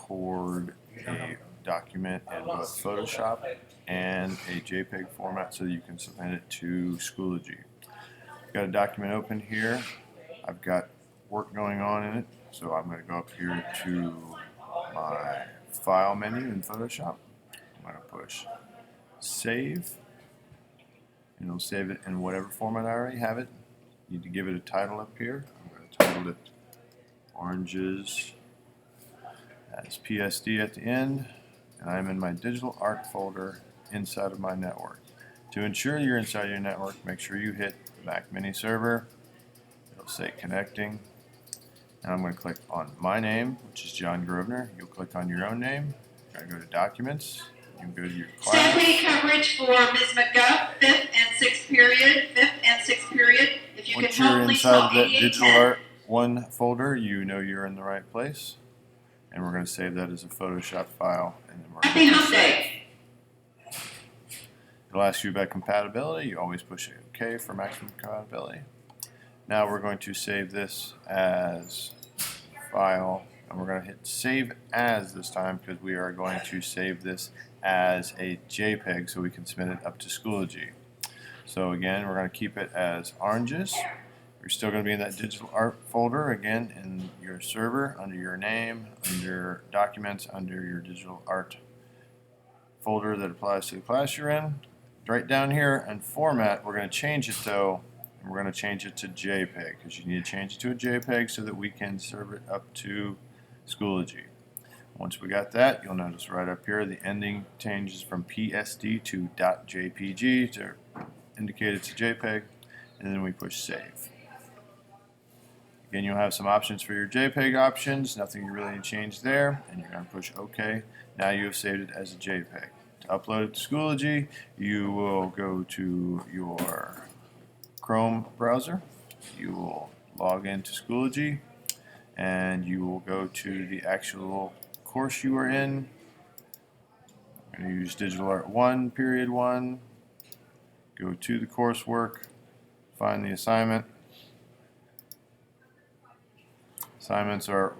record a document in both Photoshop and a Jpeg format so that you can submit it to Schoology. Got a document open here. I've got work going on in it, so I'm going to go up here to my File menu in Photoshop. I'm going to push Save, and it'll save it in whatever format I already have it. Need to give it a title up here. I'm going to title it Oranges as PSD at the end, and I'm in my digital art folder inside of my network. To ensure you're inside your network, make sure you hit the Mac Mini server. It'll say connecting, and I'm going to click on my name, which is John Grosvenor. You'll click on your own name. You're going to go to Documents. You can go to your class. Stamping coverage for Ms. McGuff, 5th and 6th period, 5th and 6th period. If you Once can you're help, please inside call of that 8810. Digital Art 1 folder, you know you're in the right place. And we're going to save that as a Photoshop file. And then we're Happy going to Hump Day. It'll ask you about compatibility. You always push OK for maximum compatibility. Now we're going to save this as file, and we're going to hit Save As this time because we are going to save this as a JPEG so we can submit it up to Schoology. So again, we're going to keep it as Oranges. You're still going to be in that digital art folder again in your server, under your name, under Documents, under your digital art folder that applies to the class you're in. Right down here in Format, we're going to change it though, and we're going to change it to JPEG because you need to change it to a JPEG so that we can serve it up to Schoology. Once we got that, you'll notice right up here the ending changes from PSD to .jpg to indicate it's a JPEG, and then we push Save. Again, you'll have some options for your JPEG options, nothing you really need to change there, and you're going to push OK. Now you have saved it as a JPEG. To upload it to Schoology, you will go to your Chrome browser, you will log into Schoology, and you will go to the actual course you are in. I'm going to use Digital Art 1, Period 1, go to the coursework, find the assignment. Assignments are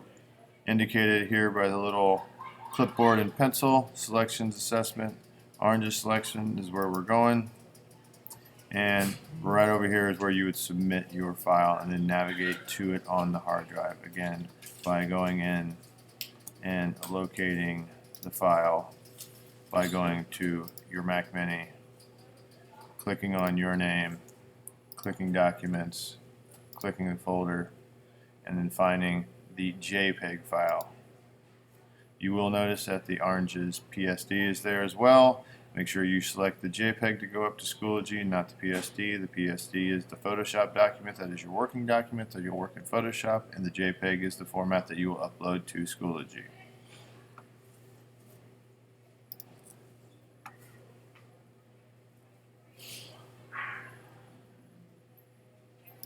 indicated here by the little clipboard and pencil. Selections assessment. Oranges selection is where we're going. And right over here is where you would submit your file and then navigate to it on the hard drive. Again, by going in and locating the file by going to your Mac Mini, clicking on your name, clicking Documents, clicking the folder, and then finding the JPEG file. You will notice that the Oranges PSD is there as well. Make sure you select the JPEG to go up to Schoology, not the PSD. The PSD is the Photoshop document, that is your working document that you'll work in Photoshop, and the JPEG is the format that you will upload to Schoology.